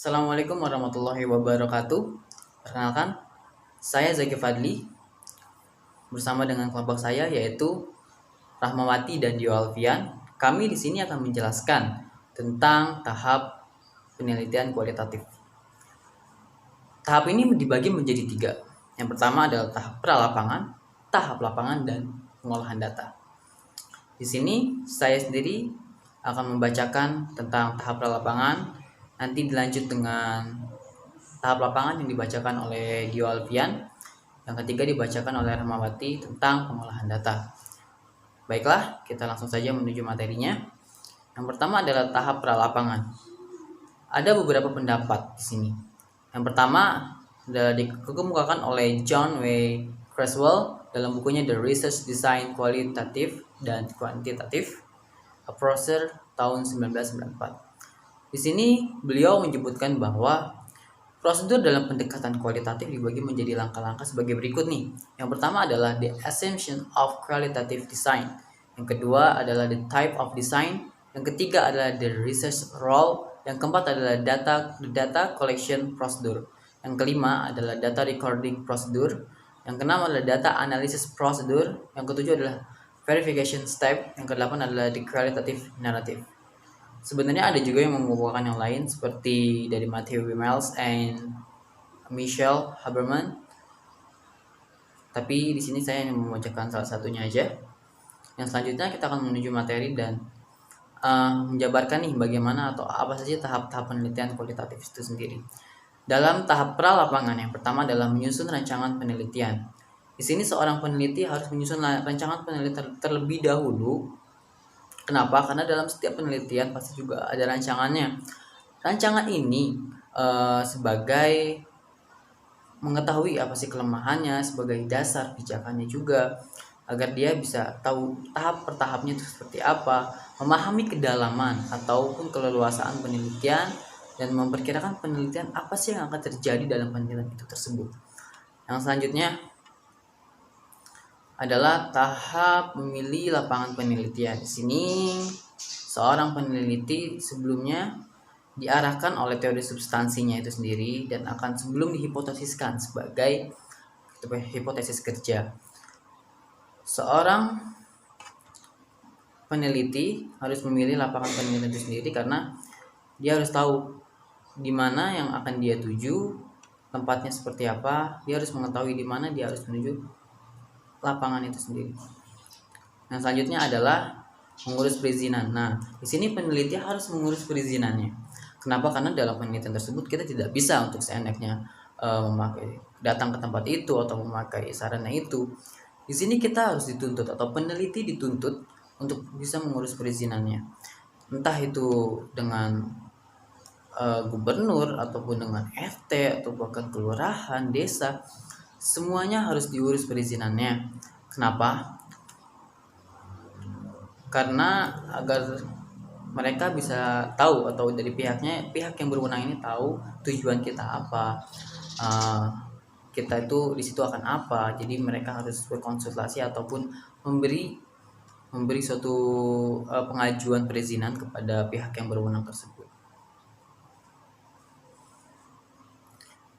Assalamualaikum warahmatullahi wabarakatuh. Perkenalkan, saya Zaki Fadli bersama dengan kelompok saya yaitu Rahmawati dan Dio Alfian. Kami di sini akan menjelaskan tentang tahap penelitian kualitatif. Tahap ini dibagi menjadi 3. Yang pertama adalah tahap pralapangan, tahap lapangan, dan pengolahan data. Di sini saya sendiri akan membacakan tentang tahap pralapangan. Nanti dilanjut dengan tahap lapangan yang dibacakan oleh Dio Alfian. Yang ketiga dibacakan oleh Rahmawati tentang pengolahan data. Baiklah, kita langsung saja menuju materinya. Yang pertama adalah tahap pralapangan. Ada beberapa pendapat di sini. Yang pertama dikemukakan oleh John W. Creswell dalam bukunya The Research Design Qualitative dan Quantitative Approach tahun 1994. Di sini beliau menyebutkan bahwa prosedur dalam pendekatan kualitatif dibagi menjadi langkah-langkah sebagai berikut nih. Yang pertama adalah the assumption of qualitative design. Yang kedua adalah the type of design. Yang ketiga adalah the research role. Yang keempat adalah data collection procedure. Yang kelima adalah data recording procedure. Yang keenam adalah data analysis procedure. Yang ketujuh adalah verification step. Yang kedelapan adalah the qualitative narrative. Sebenarnya ada juga yang mengumpulkan yang lain seperti dari Matthew Wiemels and Michelle Haberman. Tapi di sini saya hanya membacakan salah satunya aja. Yang selanjutnya kita akan menuju materi dan menjabarkan nih bagaimana atau apa saja tahap-tahap penelitian kualitatif itu sendiri. Dalam tahap pralapangan yang pertama adalah menyusun rancangan penelitian. Di sini seorang peneliti harus menyusun rancangan penelitian terlebih dahulu. Kenapa? Karena dalam setiap penelitian pasti juga ada rancangannya. Rancangan ini sebagai mengetahui apa sih kelemahannya, sebagai dasar pijakannya juga, agar dia bisa tahu tahap per tahapnya itu seperti apa, memahami kedalaman ataupun keleluasaan penelitian, dan memperkirakan penelitian apa sih yang akan terjadi dalam penelitian itu tersebut. Yang selanjutnya adalah tahap memilih lapangan penelitian. Di sini seorang peneliti sebelumnya diarahkan oleh teori substansinya itu sendiri dan akan sebelum dihipotesiskan sebagai hipotesis kerja. Seorang peneliti harus memilih lapangan penelitian itu sendiri karena dia harus tahu di mana yang akan dia tuju, tempatnya seperti apa, dia harus mengetahui di mana dia harus menuju lapangan itu sendiri. Yang selanjutnya adalah mengurus perizinan. Nah, di sini peneliti harus mengurus perizinannya. Kenapa? Karena dalam penelitian tersebut kita tidak bisa untuk seenaknya datang ke tempat itu atau memakai sarana itu. Di sini kita harus dituntut atau peneliti dituntut untuk bisa mengurus perizinannya. Entah itu dengan gubernur ataupun dengan RT atau bahkan kelurahan, desa, semuanya harus diurus perizinannya. Kenapa? Karena agar mereka bisa tahu atau dari pihak yang berwenang ini tahu tujuan kita apa, kita itu di situ akan apa. Jadi mereka harus berkonsultasi ataupun memberi suatu pengajuan perizinan kepada pihak yang berwenang tersebut.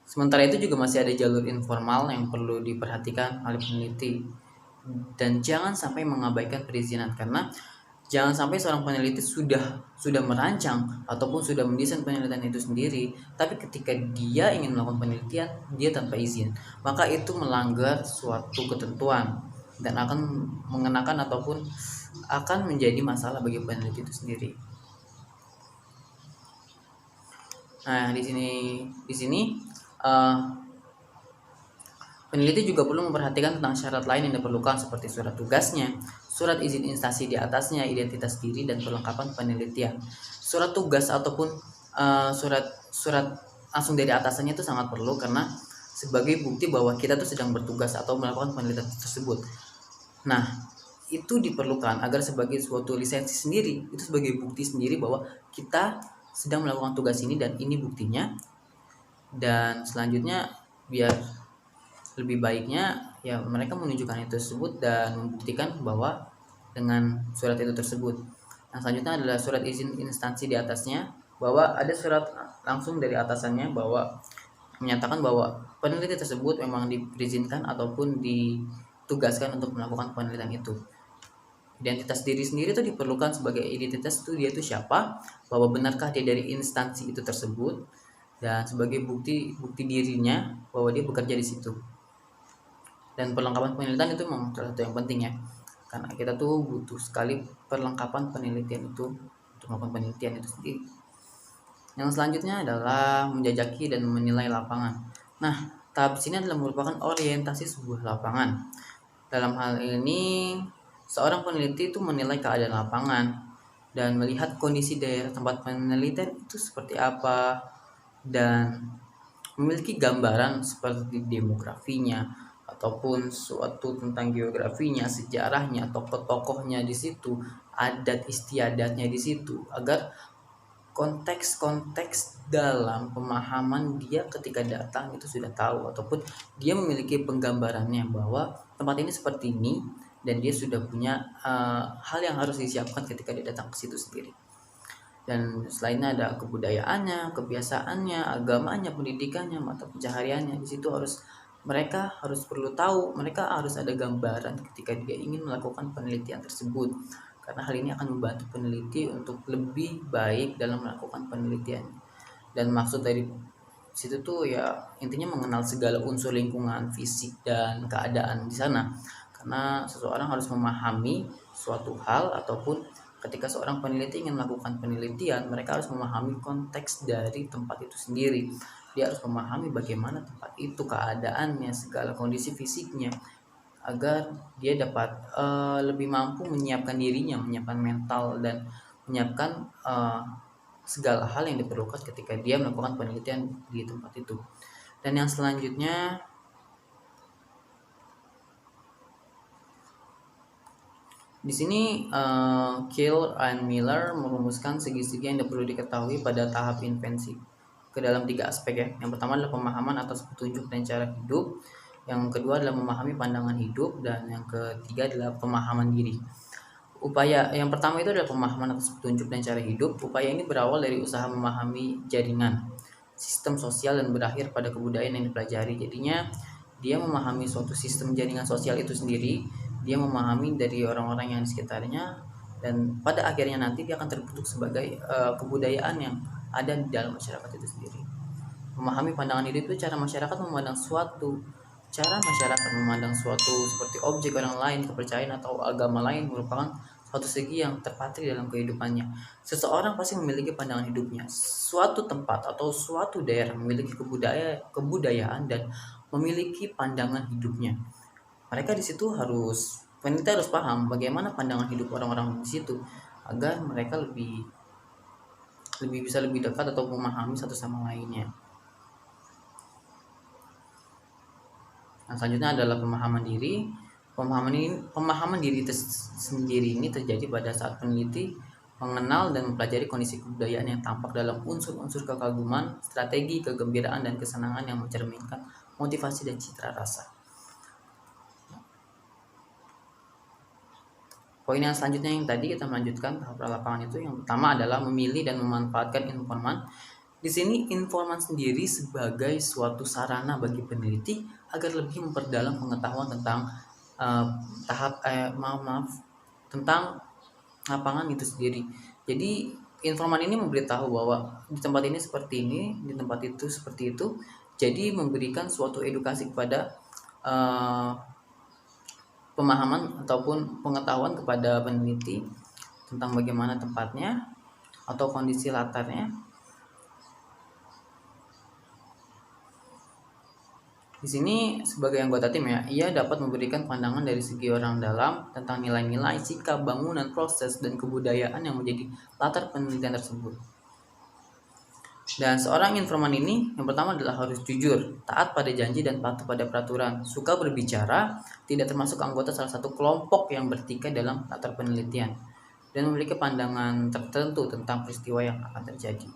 Sementara itu juga masih ada jalur informal yang perlu diperhatikan oleh peneliti, dan jangan sampai mengabaikan perizinan, karena jangan sampai seorang peneliti sudah merancang ataupun sudah mendesain penelitian itu sendiri, tapi ketika dia ingin melakukan penelitian dia tanpa izin, maka itu melanggar suatu ketentuan dan akan mengenakan ataupun akan menjadi masalah bagi peneliti itu sendiri. Nah, di sini peneliti juga perlu memperhatikan tentang syarat lain yang diperlukan seperti surat tugasnya, surat izin instansi di atasnya, identitas diri, dan perlengkapan penelitian. Surat tugas ataupun surat langsung dari atasannya itu sangat perlu karena sebagai bukti bahwa kita tuh sedang bertugas atau melakukan penelitian tersebut. Nah, itu diperlukan agar sebagai suatu lisensi sendiri, itu sebagai bukti sendiri bahwa kita sedang melakukan tugas ini dan ini buktinya. Dan selanjutnya biar lebih baiknya ya mereka menunjukkan itu tersebut dan membuktikan bahwa dengan surat itu tersebut. Yang selanjutnya adalah surat izin instansi di atasnya. bahwa ada surat langsung dari atasannya bahwa menyatakan bahwa peneliti tersebut memang diizinkan ataupun ditugaskan untuk melakukan penelitian itu. Identitas diri sendiri itu diperlukan sebagai identitas itu dia itu siapa, bahwa benarkah dia dari instansi itu tersebut, dan sebagai bukti dirinya bahwa dia bekerja di situ. Dan perlengkapan penelitian itu memang salah satu yang penting ya, karena kita tuh butuh sekali perlengkapan penelitian itu untuk melakukan penelitian itu sendiri. Yang selanjutnya adalah menjajaki dan menilai lapangan. Nah, tahap sini adalah merupakan orientasi sebuah lapangan. Dalam hal ini, seorang peneliti itu menilai keadaan lapangan dan melihat kondisi daerah tempat penelitian itu seperti apa, dan memiliki gambaran seperti demografinya ataupun suatu tentang geografinya, sejarahnya, tokoh-tokohnya di situ, adat istiadatnya di situ, agar konteks-konteks dalam pemahaman dia ketika datang itu sudah tahu, ataupun dia memiliki penggambarannya bahwa tempat ini seperti ini, dan dia sudah punya hal yang harus disiapkan ketika dia datang ke situ sendiri. Dan selainnya ada kebudayaannya, kebiasaannya, agamanya, pendidikannya, mata pencahariannya. Di situ mereka harus perlu tahu, mereka harus ada gambaran ketika dia ingin melakukan penelitian tersebut, karena hal ini akan membantu peneliti untuk lebih baik dalam melakukan penelitian. Dan maksud dari situ tuh ya intinya mengenal segala unsur lingkungan, fisik, dan keadaan di sana, karena seseorang harus memahami suatu hal, ataupun ketika seorang peneliti ingin melakukan penelitian, mereka harus memahami konteks dari tempat itu sendiri. Dia harus memahami bagaimana tempat itu, keadaannya, segala kondisi fisiknya, agar dia dapat lebih mampu menyiapkan dirinya, menyiapkan mental, dan menyiapkan segala hal yang diperlukan ketika dia melakukan penelitian di tempat itu. Dan yang selanjutnya, di sini Kiel and Miller merumuskan segi-segi yang perlu diketahui pada tahap invensi ke dalam 3 aspek ya. Yang pertama adalah pemahaman atas petunjuk dan cara hidup. Yang kedua adalah memahami pandangan hidup, dan yang ketiga adalah pemahaman diri. Upaya yang pertama itu adalah pemahaman atas petunjuk dan cara hidup. Upaya ini berawal dari usaha memahami jaringan, sistem sosial, dan berakhir pada kebudayaan yang dipelajari. Jadinya dia memahami suatu sistem jaringan sosial itu sendiri, dia memahami dari orang-orang yang di sekitarnya, dan pada akhirnya nanti dia akan terbentuk sebagai kebudayaan yang ada di dalam masyarakat itu sendiri. Memahami pandangan hidup itu cara masyarakat memandang suatu seperti objek orang lain, kepercayaan atau agama lain merupakan suatu segi yang terpatri dalam kehidupannya. Seseorang pasti memiliki pandangan hidupnya. Suatu tempat atau suatu daerah memiliki kebudayaan dan memiliki pandangan hidupnya. Mereka di situ peneliti harus paham bagaimana pandangan hidup orang-orang di situ, agar mereka lebih bisa lebih dekat atau memahami satu sama lainnya. Nah, selanjutnya adalah pemahaman diri. Pemahaman diri sendiri ini terjadi pada saat peneliti mengenal dan mempelajari kondisi kebudayaan yang tampak dalam unsur-unsur kekaguman, strategi, kegembiraan, dan kesenangan yang mencerminkan motivasi dan citra rasa. Poin yang selanjutnya yang tadi kita melanjutkan tahap lapangan itu, yang pertama adalah memilih dan memanfaatkan informan. Di sini informan sendiri sebagai suatu sarana bagi peneliti agar lebih memperdalam pengetahuan tentang tentang lapangan itu sendiri. Jadi informan ini memberitahu bahwa di tempat ini seperti ini, di tempat itu seperti itu. Jadi memberikan suatu edukasi kepada pemahaman ataupun pengetahuan kepada peneliti tentang bagaimana tempatnya atau kondisi latarnya. Di sini sebagai anggota tim ya, ia dapat memberikan pandangan dari segi orang dalam tentang nilai-nilai, sikap, bangunan, proses, dan kebudayaan yang menjadi latar penelitian tersebut. Dan seorang informan ini yang pertama adalah harus jujur, taat pada janji, dan patuh pada peraturan, suka berbicara, tidak termasuk anggota salah satu kelompok yang bertikai dalam latar penelitian, dan memiliki pandangan tertentu tentang peristiwa yang akan terjadi.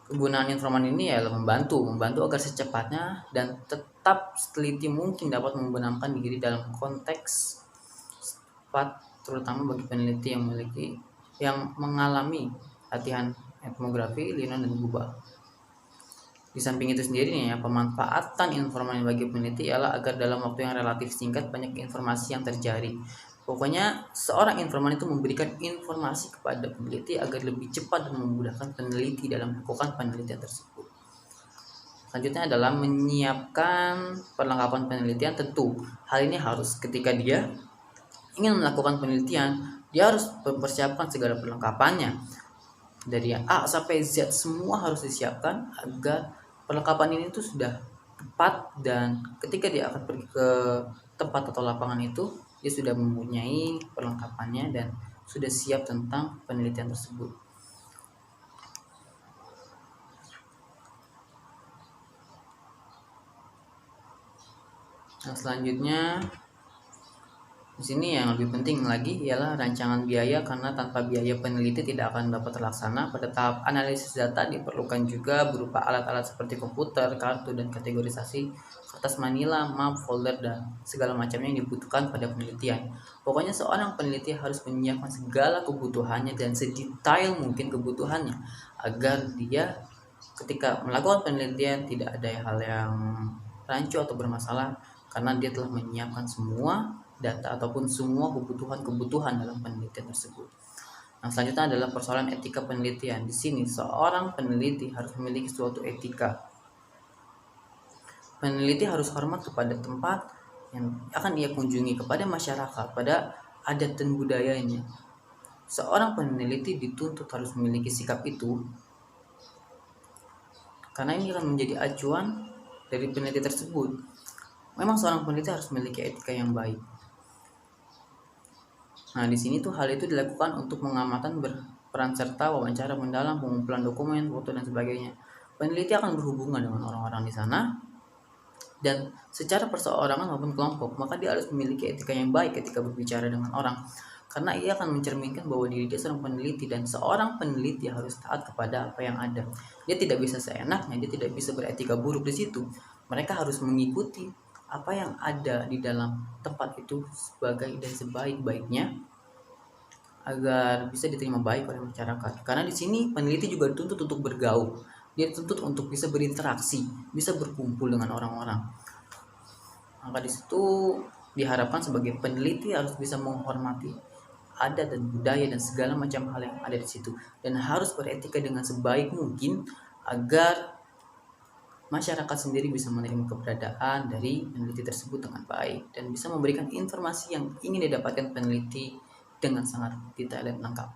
Kegunaan informan ini adalah membantu agar secepatnya dan tetap seteliti mungkin dapat membenamkan diri dalam konteks tepat, terutama bagi peneliti yang mengalami latihan etnografi, Linnon, dan Guba. Di samping itu sendiri nih ya, pemanfaatan informasi bagi peneliti ialah agar dalam waktu yang relatif singkat banyak informasi yang terjadi. Pokoknya seorang informan itu memberikan informasi kepada peneliti agar lebih cepat dan memudahkan peneliti dalam melakukan penelitian tersebut. Selanjutnya adalah menyiapkan perlengkapan penelitian. Tentu hal ini harus ketika dia ingin melakukan penelitian, dia harus mempersiapkan segala perlengkapannya. Dari A sampai Z semua harus disiapkan agar perlengkapan ini tuh sudah tepat, dan ketika dia akan pergi ke tempat atau lapangan itu, dia sudah mempunyai perlengkapannya dan sudah siap tentang penelitian tersebut. Nah, selanjutnya di sini yang lebih penting lagi ialah rancangan biaya, karena tanpa biaya peneliti tidak akan dapat terlaksana. Pada tahap analisis data diperlukan juga berupa alat-alat seperti komputer, kartu, dan kategorisasi, kertas manila, map, folder, dan segala macamnya yang dibutuhkan pada penelitian. Pokoknya seorang peneliti harus menyiapkan segala kebutuhannya dan sedetail mungkin kebutuhannya agar dia ketika melakukan penelitian tidak ada hal yang rancu atau bermasalah, karena dia telah menyiapkan semua data ataupun semua kebutuhan dalam penelitian tersebut. Nah, selanjutnya adalah persoalan etika penelitian. Di sini seorang peneliti harus memiliki suatu etika. Peneliti harus hormat kepada tempat yang akan ia kunjungi, kepada masyarakat, pada adat dan budayanya. Seorang peneliti dituntut harus memiliki sikap itu, karena ini akan menjadi acuan dari peneliti tersebut. Memang seorang peneliti harus memiliki etika yang baik. Nah, di sini tuh hal itu dilakukan untuk pengamatan, berperan serta, wawancara mendalam, pengumpulan dokumen, foto, dan sebagainya. Peneliti akan berhubungan dengan orang-orang di sana, dan secara perseorangan maupun kelompok, maka dia harus memiliki etika yang baik ketika berbicara dengan orang, karena ia akan mencerminkan bahwa diri dia seorang peneliti, dan seorang peneliti harus taat kepada apa yang ada. Dia tidak bisa seenaknya, dia tidak bisa beretika buruk di situ. Mereka harus mengikuti apa yang ada di dalam tempat itu sebagai dan sebaik-baiknya agar bisa diterima baik oleh masyarakat. Karena di sini peneliti juga dituntut untuk bergaul, dia dituntut untuk bisa berinteraksi, bisa berkumpul dengan orang-orang. Maka di situ diharapkan sebagai peneliti harus bisa menghormati adat dan budaya dan segala macam hal yang ada di situ, dan harus beretika dengan sebaik mungkin agar masyarakat sendiri bisa menerima keberadaan dari peneliti tersebut dengan baik dan bisa memberikan informasi yang ingin didapatkan peneliti dengan sangat detail dan lengkap.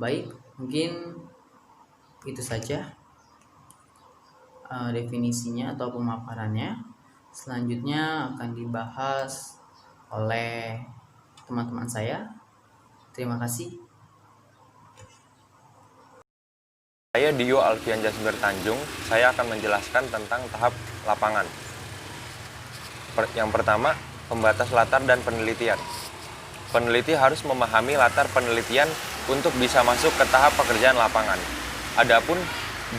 Baik, mungkin itu saja definisinya atau pemaparannya. Selanjutnya akan dibahas oleh teman-teman saya. Terima kasih. Saya Dio Alfian Jasber Tanjung, saya akan menjelaskan tentang tahap lapangan. Yang pertama, pembatas latar dan penelitian. Peneliti harus memahami latar penelitian untuk bisa masuk ke tahap pekerjaan lapangan. Adapun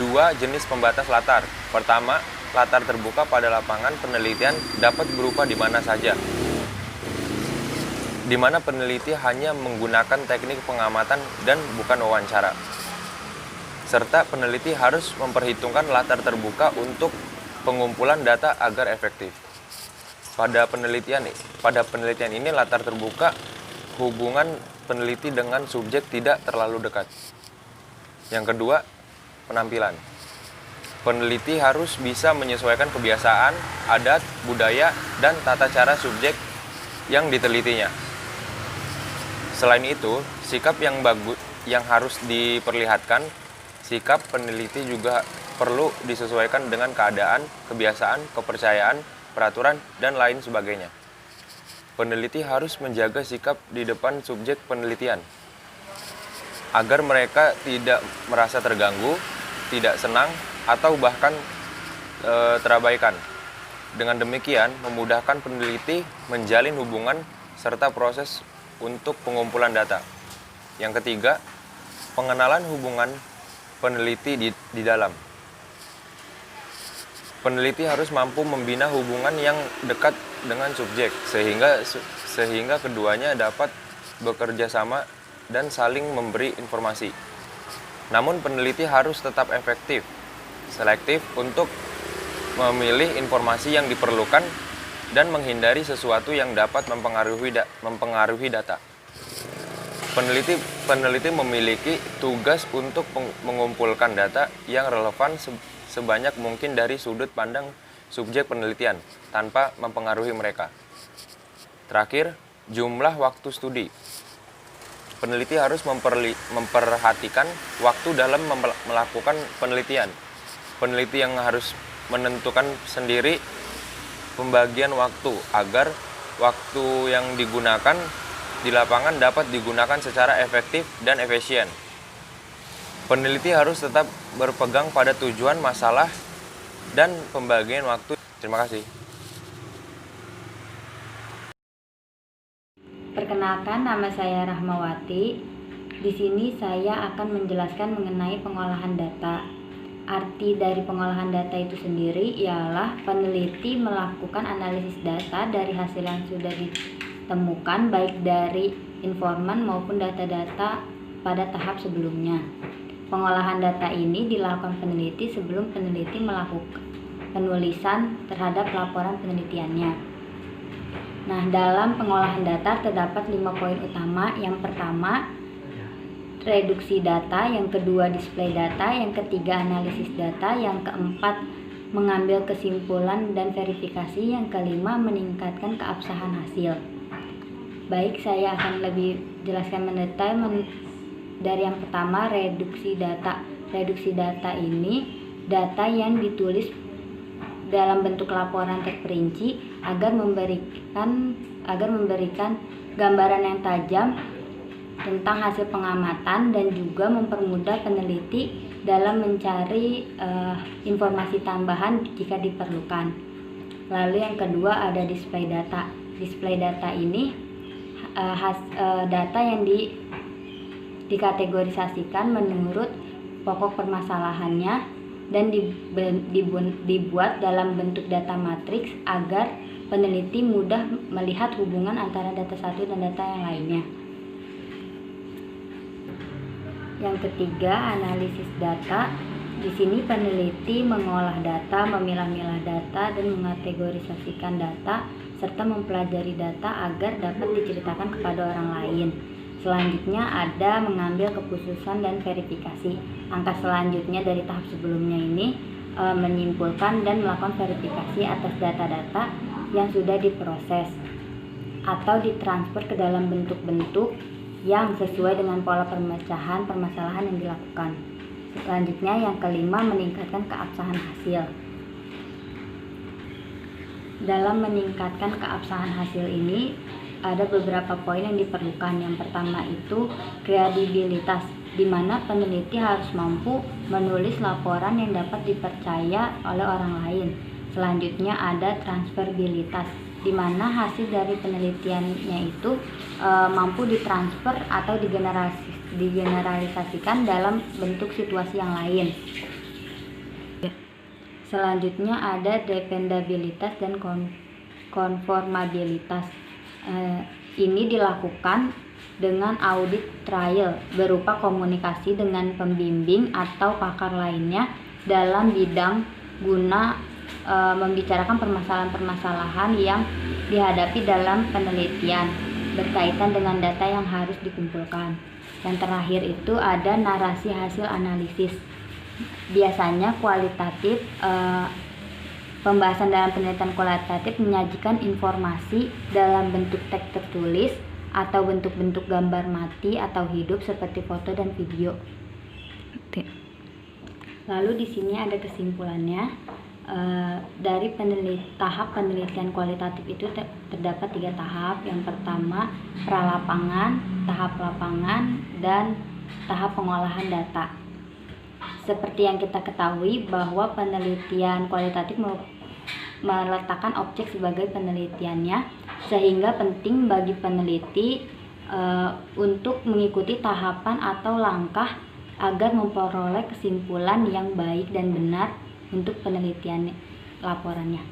dua jenis pembatas latar. Pertama, latar terbuka pada lapangan penelitian dapat berupa di mana saja, di mana peneliti hanya menggunakan teknik pengamatan dan bukan wawancara. Serta peneliti harus memperhitungkan latar terbuka untuk pengumpulan data agar efektif. Pada penelitian ini latar terbuka, hubungan peneliti dengan subjek tidak terlalu dekat. Yang kedua, penampilan. Peneliti harus bisa menyesuaikan kebiasaan, adat, budaya, dan tata cara subjek yang ditelitinya. Selain itu, sikap yang bagus yang harus diperlihatkan. Sikap peneliti juga perlu disesuaikan dengan keadaan, kebiasaan, kepercayaan, peraturan, dan lain sebagainya. Peneliti harus menjaga sikap di depan subjek penelitian, agar mereka tidak merasa terganggu, tidak senang, atau bahkan terabaikan. Dengan demikian, memudahkan peneliti menjalin hubungan serta proses untuk pengumpulan data. Yang ketiga, pengenalan hubungan peneliti di dalam. Peneliti harus mampu membina hubungan yang dekat dengan subjek sehingga keduanya dapat bekerja sama dan saling memberi informasi. Namun peneliti harus tetap efektif, selektif untuk memilih informasi yang diperlukan dan menghindari sesuatu yang dapat mempengaruhi data. Peneliti memiliki tugas untuk mengumpulkan data yang relevan sebanyak mungkin dari sudut pandang subjek penelitian tanpa mempengaruhi mereka. Terakhir, jumlah waktu studi. Peneliti harus memperhatikan waktu dalam melakukan penelitian. Peneliti yang harus menentukan sendiri pembagian waktu agar waktu yang digunakan di lapangan dapat digunakan secara efektif dan efisien. Peneliti harus tetap berpegang pada tujuan masalah dan pembagian waktu. Terima kasih. Perkenalkan, nama saya Rahmawati. Di sini saya akan menjelaskan mengenai pengolahan data. Arti dari pengolahan data itu sendiri ialah peneliti melakukan analisis data dari hasil yang sudah ditemukan, baik dari informan maupun data-data pada tahap sebelumnya. Pengolahan data ini dilakukan peneliti sebelum peneliti melakukan penulisan terhadap laporan penelitiannya. Nah, dalam pengolahan data terdapat 5 poin utama. Yang pertama, reduksi data, yang kedua display data, yang ketiga analisis data, yang keempat mengambil kesimpulan dan verifikasi, yang kelima meningkatkan keabsahan hasil. Baik, saya akan lebih jelaskan mendetail dari yang pertama, reduksi data. Reduksi data ini data yang ditulis dalam bentuk laporan terperinci agar memberikan gambaran yang tajam tentang hasil pengamatan dan juga mempermudah peneliti dalam mencari informasi tambahan jika diperlukan. Lalu yang kedua ada display data. Display data ini data yang dikategorisasikan menurut pokok permasalahannya dan dibuat dalam bentuk data matriks agar peneliti mudah melihat hubungan antara data satu dan data yang lainnya. Yang ketiga, analisis data. Di sini peneliti mengolah data, memilah-milah data, dan mengategorisasikan data serta mempelajari data agar dapat diceritakan kepada orang lain. Selanjutnya ada mengambil keputusan dan verifikasi. Angka selanjutnya dari tahap sebelumnya ini menyimpulkan dan melakukan verifikasi atas data-data yang sudah diproses atau ditransfer ke dalam bentuk-bentuk yang sesuai dengan pola pemecahan permasalahan yang dilakukan. Selanjutnya yang kelima, meningkatkan keabsahan hasil. Dalam meningkatkan keabsahan hasil ini ada beberapa poin yang diperlukan. Yang pertama itu kredibilitas, di mana peneliti harus mampu menulis laporan yang dapat dipercaya oleh orang lain. Selanjutnya ada transferabilitas, di mana hasil dari penelitiannya itu mampu ditransfer atau digeneralisasikan dalam bentuk situasi yang lain. Selanjutnya ada dependabilitas dan konformabilitas. Ini dilakukan dengan audit trial berupa komunikasi dengan pembimbing atau pakar lainnya dalam bidang guna membicarakan permasalahan-permasalahan yang dihadapi dalam penelitian berkaitan dengan data yang harus dikumpulkan. Yang terakhir itu ada narasi hasil analisis. Biasanya kualitatif, pembahasan dalam penelitian kualitatif menyajikan informasi dalam bentuk teks tertulis atau bentuk-bentuk gambar mati atau hidup seperti foto dan video. Lalu di sini ada kesimpulannya. Dari tahap penelitian kualitatif itu terdapat 3 tahap. Yang pertama pralapangan, tahap lapangan, dan tahap pengolahan data. Seperti yang kita ketahui bahwa penelitian kualitatif meletakkan objek sebagai penelitiannya, sehingga penting bagi peneliti untuk mengikuti tahapan atau langkah agar memperoleh kesimpulan yang baik dan benar untuk penelitian laporannya.